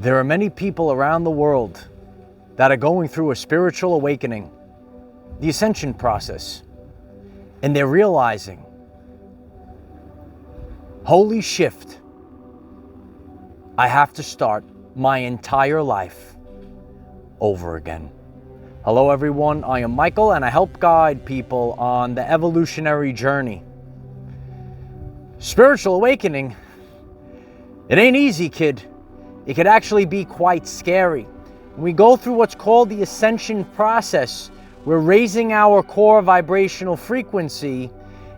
There are many people around the world that are going through a spiritual awakening, the Ascension process, and they're realizing, holy shift, I have to start my entire life over again. Hello everyone, I am Michael and I help guide people on the evolutionary journey. Spiritual awakening, it ain't easy, kid. It could actually be quite scary. When we go through what's called the Ascension process, we're raising our core vibrational frequency,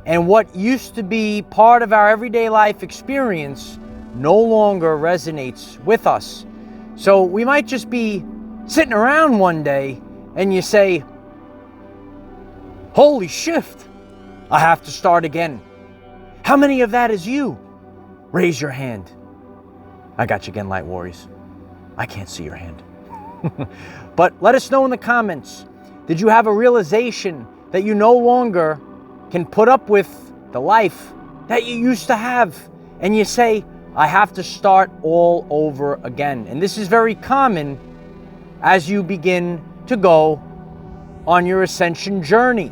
and what used to be part of our everyday life experience no longer resonates with us. So we might just be sitting around one day and you say, holy shift, I have to start again. How many of that is you? Raise your hand. I got you again, Light Warriors. I can't see your hand. But let us know in the comments, did you have a realization that you no longer can put up with the life that you used to have? And you say, I have to start all over again. And this is very common as you begin to go on your ascension journey.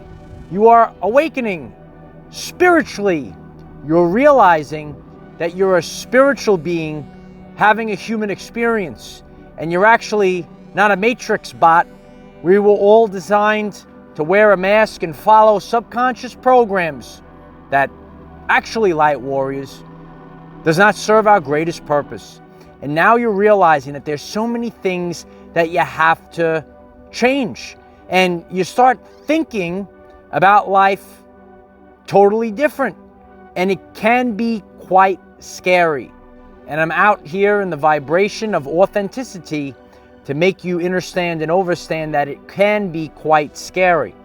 You are awakening spiritually. You're realizing that you're a spiritual being having a human experience, and you're actually not a matrix bot. We were all designed to wear a mask and follow subconscious programs that actually, Light Warriors, does not serve our greatest purpose. And now you're realizing that there's so many things that you have to change, and you start thinking about life totally different, and it can be quite scary. And I'm out here in the vibration of authenticity to make you understand and understand that it can be quite scary.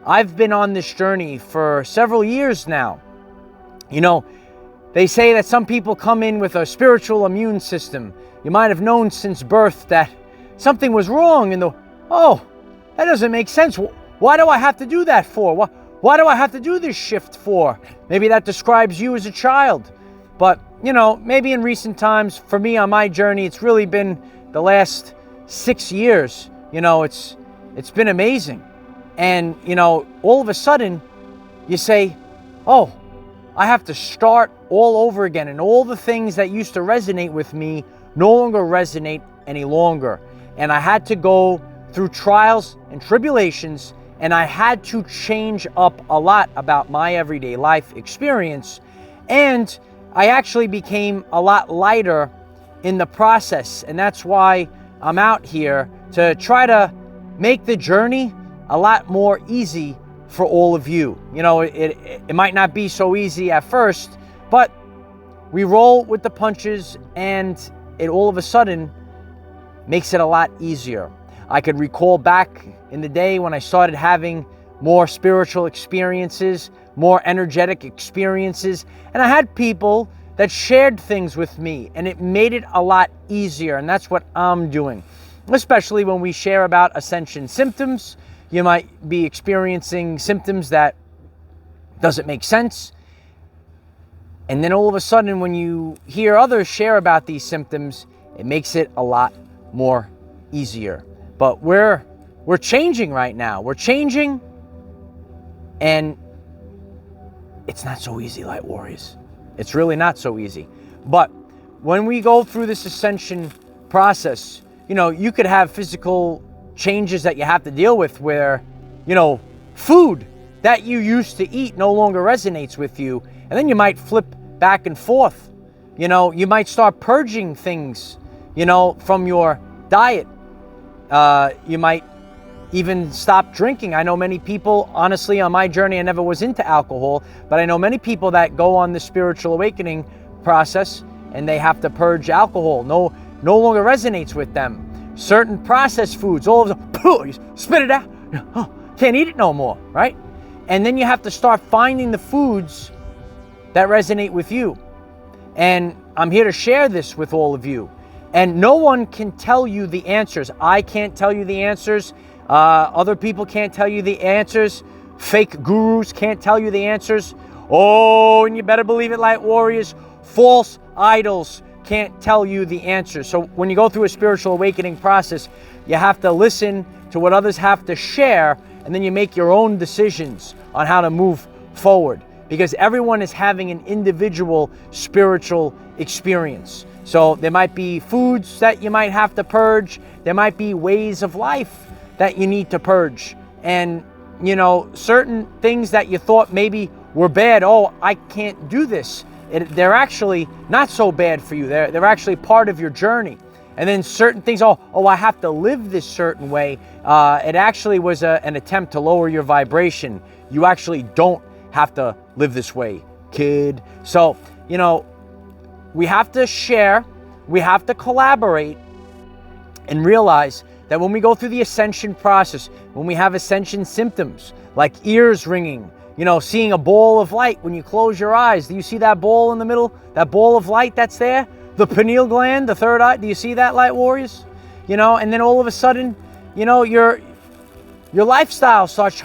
I've been on this journey for several years now. You know, they say that some people come in with a spiritual immune system. You might have known since birth that something was wrong, and oh, that doesn't make sense. Why do I have to do that for? Why do I have to do this shift for? Maybe that describes you as a child. But, you know, maybe in recent times, for me on my journey, it's really been the last 6 years. You know, it's been amazing. And, you know, all of a sudden, you say, oh, I have to start all over again. And all the things that used to resonate with me no longer resonate any longer. And I had to go through trials and tribulations, and I had to change up a lot about my everyday life experience. And I actually became a lot lighter in the process, and that's why I'm out here to try to make the journey a lot more easy for all of you. You know, it might not be so easy at first, but we roll with the punches, and it all of a sudden makes it a lot easier. I could recall back in the day when I started having more spiritual experiences, more energetic experiences, and I had people that shared things with me, and it made it a lot easier, and that's what I'm doing. Especially when we share about ascension symptoms. You might be experiencing symptoms that doesn't make sense, and then all of a sudden when you hear others share about these symptoms, it makes it a lot more easier. But we're changing right now. We're changing, and it's not so easy, Light Warriors. It's really not so easy. But when we go through this ascension process, you know, you could have physical changes that you have to deal with where, you know, food that you used to eat no longer resonates with you. And then you might flip back and forth. You know, you might start purging things, you know, from your diet. You might even stop drinking. I know many people, honestly, on my journey, I never was into alcohol, but I know many people that go on the spiritual awakening process and they have to purge alcohol. No longer resonates with them. Certain processed foods, all of a sudden, you spit it out. Oh, can't eat it no more, right? And then you have to start finding the foods that resonate with you. And I'm here to share this with all of you. And no one can tell you the answers. I can't tell you the answers. Other people can't tell you the answers. Fake gurus can't tell you the answers. Oh, and you better believe it, Light Warriors. False idols can't tell you the answer. So when you go through a spiritual awakening process, you have to listen to what others have to share, and then you make your own decisions on how to move forward, because everyone is having an individual spiritual experience. So there might be foods that you might have to purge. There might be ways of life that you need to purge. And, you know, certain things that you thought maybe were bad, oh, I can't do this. They're actually not so bad for you. They're actually part of your journey. And then certain things, oh, I have to live this certain way. It actually was an attempt to lower your vibration. You actually don't have to live this way, kid. So, you know, we have to share, we have to collaborate, and realize that when we go through the ascension process, when we have ascension symptoms like ears ringing, you know, seeing a ball of light when you close your eyes. Do you see that ball in the middle? That ball of light that's there? The pineal gland, the third eye. Do you see that, light warriors? You know, and then all of a sudden, you know, your lifestyle starts,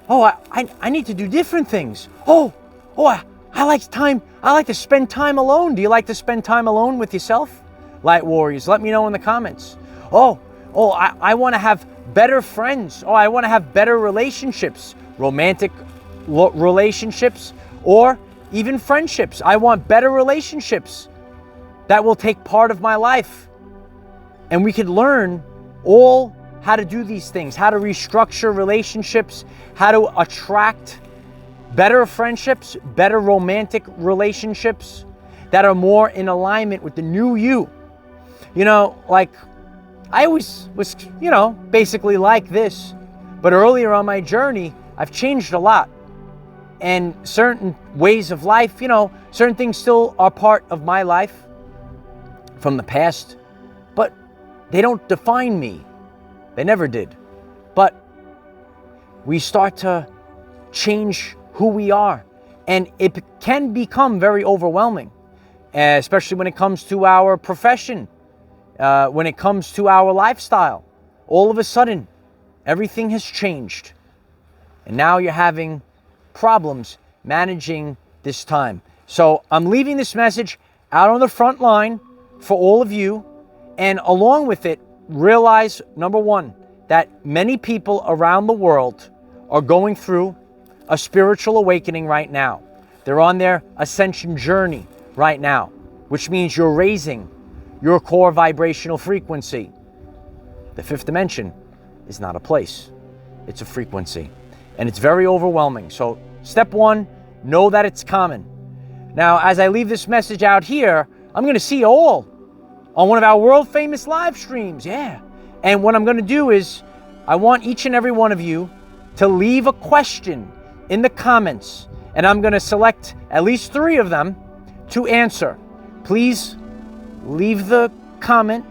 I need to do different things. I like to spend time alone. Do you like to spend time alone with yourself? Light warriors, let me know in the comments. I want to have better friends. I want to have better relationships, romantic relationships, or even friendships. I want better relationships that will take part of my life. And we could learn all how to do these things, how to restructure relationships, how to attract better friendships, better romantic relationships that are more in alignment with the new you. You know, like I always was, you know, basically like this, but earlier on my journey, I've changed a lot. And certain ways of life, you know, certain things still are part of my life from the past, but they don't define me. They never did. But we start to change who we are, and it can become very overwhelming, especially when it comes to our profession, when it comes to our lifestyle. All of a sudden, everything has changed, and now you're having problems managing this time. So I'm leaving this message out on the front line for all of you, and along with it, realize, number one, that many people around the world are going through a spiritual awakening right now. They're on their ascension journey right now, which means you're raising your core vibrational frequency. The fifth dimension is not a place, it's a frequency. And it's very overwhelming. So step one, know that it's common. Now, as I leave this message out here, I'm going to see you all on one of our world famous live streams. Yeah. And what I'm going to do is I want each and every one of you to leave a question in the comments, and I'm going to select at least 3 of them to answer. Please leave the comment,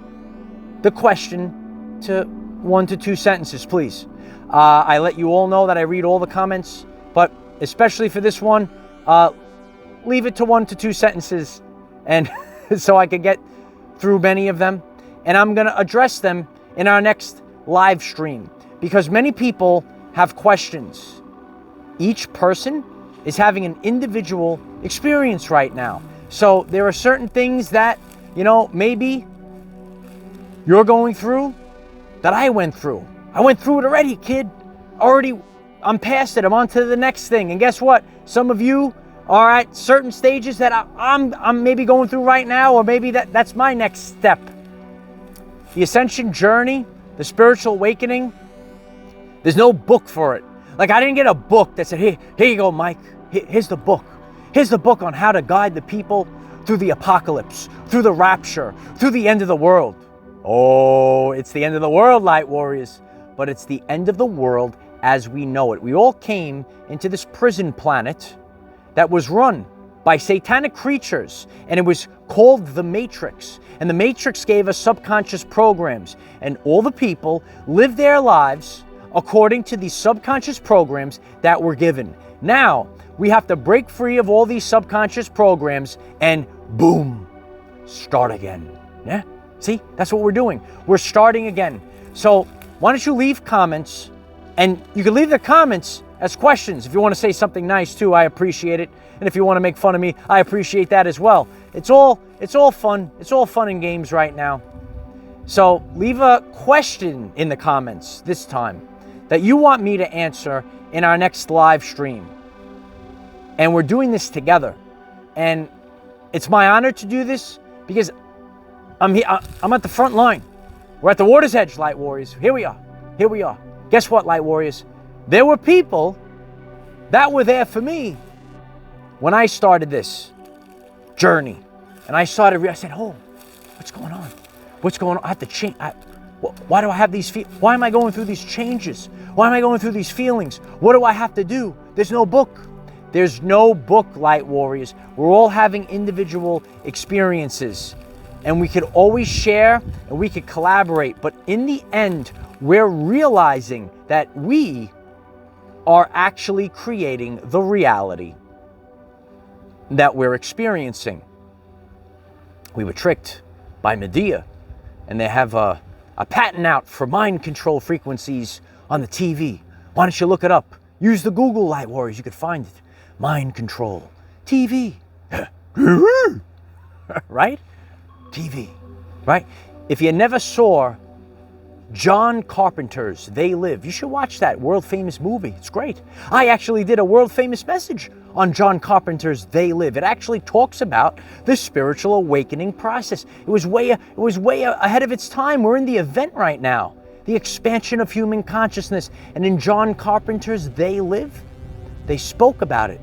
the question, to 1 to 2 sentences, please. I let you all know that I read all the comments, but especially for this one, leave it to 1 to 2 sentences, and so I could get through many of them. And I'm going to address them in our next live stream, because many people have questions. Each person is having an individual experience right now. So there are certain things that, you know, maybe you're going through that I went through. I went through it already, kid. I'm past it. I'm on to the next thing. And guess what? Some of you are at certain stages that I'm maybe going through right now, or maybe that's my next step. The ascension journey, the spiritual awakening, there's no book for it. Like, I didn't get a book that said, here you go, Mike. Here's the book. Here's the book on how to guide the people through the apocalypse, through the rapture, through the end of the world. Oh, it's the end of the world, light warriors. But it's the end of the world as we know it. We all came into this prison planet that was run by satanic creatures, and it was called the Matrix. And the Matrix gave us subconscious programs, and all the people lived their lives according to these subconscious programs that were given. Now, we have to break free of all these subconscious programs and boom, start again. Yeah? See, that's what we're doing. We're starting again. So why don't you leave comments, and you can leave the comments as questions. If you want to say something nice too, I appreciate it. And if you want to make fun of me, I appreciate that as well. It's all It's all fun. It's all fun and games right now. So leave a question in the comments this time that you want me to answer in our next live stream. And we're doing this together. And it's my honor to do this because I'm here. I'm at the front line. We're at the water's edge, Light Warriors. Here we are. Here we are. Guess what, Light Warriors? There were people that were there for me when I started this journey. And I started, I said, oh, what's going on? What's going on? I have to change. Why do I have these feelings? Why am I going through these changes? Why am I going through these feelings? What do I have to do? There's no book. There's no book, Light Warriors. We're all having individual experiences. And we could always share and we could collaborate. But in the end, we're realizing that we are actually creating the reality that we're experiencing. We were tricked by Medea, and they have a patent out for mind control frequencies on the TV. Why don't you look it up? Use the Google, Light Warriors. You could find it. Mind control. TV. Right? TV. Right? If you never saw John Carpenter's They Live, you should watch that world famous movie. It's great. I actually did a world famous message on John Carpenter's They Live. It actually talks about the spiritual awakening process. It was way ahead of its time. We're in the event right now, the expansion of human consciousness. And in John Carpenter's They Live, they spoke about it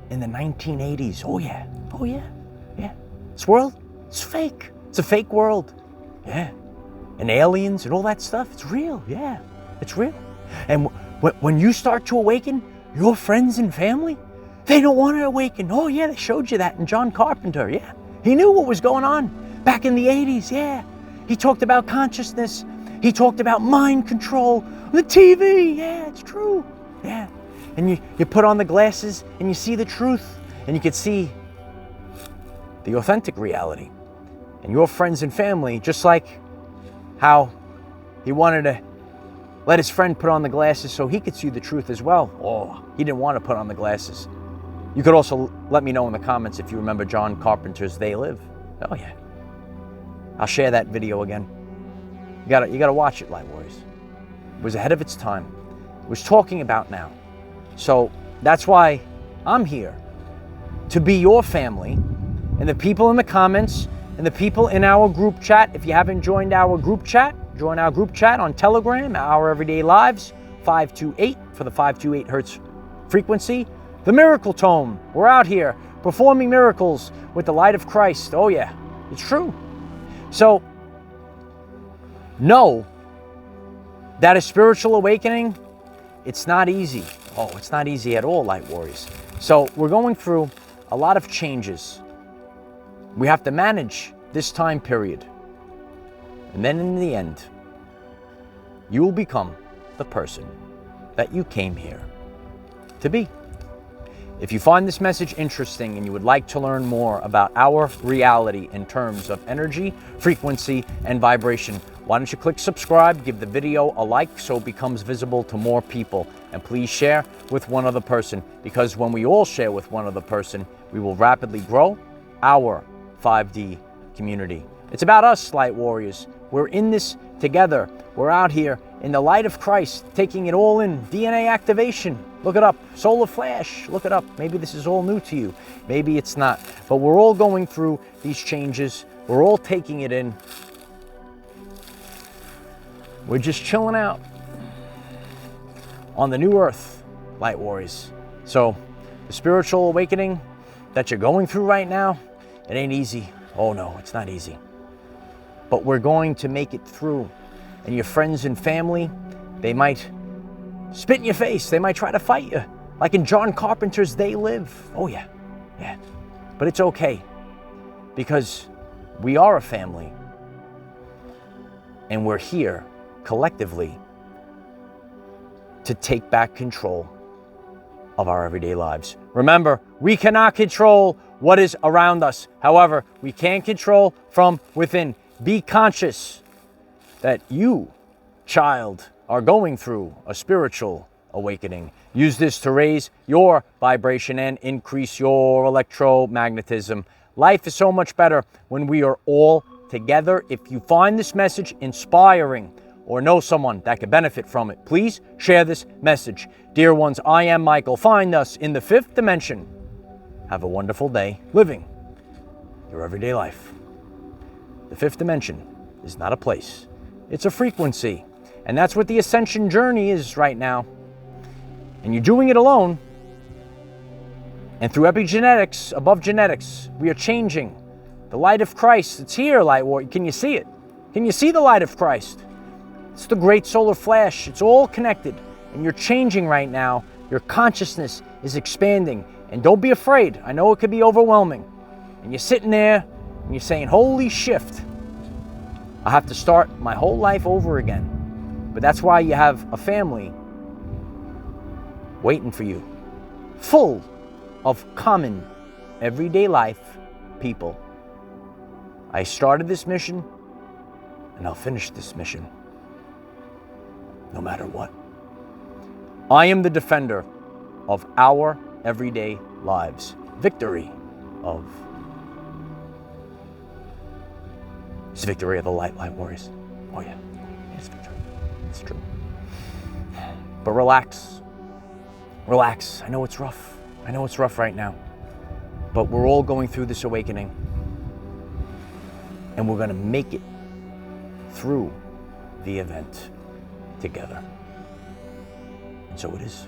in the 1980s. Oh yeah, oh yeah, yeah. This world, it's fake. It's a fake world. Yeah. And aliens and all that stuff, it's real. Yeah, it's real. And when you start to awaken, your friends and family, they don't want to awaken. Oh yeah, they showed you that in John Carpenter. Yeah, he knew what was going on back in the 80s. Yeah, he talked about consciousness. He talked about mind control. The TV. Yeah, it's true. Yeah, and you put on the glasses and you see the truth, and you can see the authentic reality. And your friends and family, just like how he wanted to let his friend put on the glasses so he could see the truth as well. Oh, he didn't want to put on the glasses. You could also let me know in the comments if you remember John Carpenter's They Live. Oh yeah. I'll share that video again. You gotta watch it, Light Warriors. It was ahead of its time. It was talking about now. So that's why I'm here, to be your family, and the people in the comments and the people in our group chat. If you haven't joined our group chat, join our group chat on Telegram, Our Everyday Lives, 528 for the 528 hertz frequency. The Miracle Tome. We're out here performing miracles with the light of Christ. Oh yeah, it's true. So know that a spiritual awakening, it's not easy. Oh, it's not easy at all, Light Warriors. So we're going through a lot of changes. We have to manage this time period. And then in the end, you will become the person that you came here to be. If you find this message interesting and you would like to learn more about our reality in terms of energy, frequency, and vibration, why don't you click subscribe, give the video a like so it becomes visible to more people, and please share with one other person, because when we all share with one other person, we will rapidly grow our 5D community. It's about us, Light Warriors. We're in this together. We're out here in the light of Christ, taking it all in. DNA activation. Look it up. Solar flash. Look it up. Maybe this is all new to you. Maybe it's not. But we're all going through these changes. We're all taking it in. We're just chilling out on the new earth, Light Warriors. So the spiritual awakening that you're going through right now, it ain't easy. Oh no, it's not easy. But we're going to make it through. And your friends and family, they might spit in your face. They might try to fight you. Like in John Carpenter's They Live. Oh yeah, yeah. But it's okay. Because we are a family. And we're here collectively to take back control of our everyday lives. Remember, we cannot control what is around us. However, we can control from within. Be conscious that you, child, are going through a spiritual awakening. Use this to raise your vibration and increase your electromagnetism. Life is so much better when we are all together. If you find this message inspiring or know someone that could benefit from it, please share this message. Dear ones, I am Michael. Find us in the 5th dimension. Have a wonderful day living your everyday life. The 5th dimension is not a place. It's a frequency. And that's what the Ascension journey is right now. And you're doing it alone. And through epigenetics, above genetics, we are changing. The light of Christ, it's here, light warrior. Can you see it? Can you see the light of Christ? It's the great solar flash. It's all connected. And you're changing right now. Your consciousness is expanding. And don't be afraid. I know it could be overwhelming. And you're sitting there and you're saying, holy shift. I have to start my whole life over again. But that's why you have a family waiting for you. Full of common, everyday life people. I started this mission, and I'll finish this mission, no matter what. I am the defender of our everyday lives. Victory of... It's victory of the light warriors. Oh yeah, it's victory. It's true. But relax. Relax. I know it's rough. I know it's rough right now, but we're all going through this awakening, and we're going to make it through the event together. And so it is.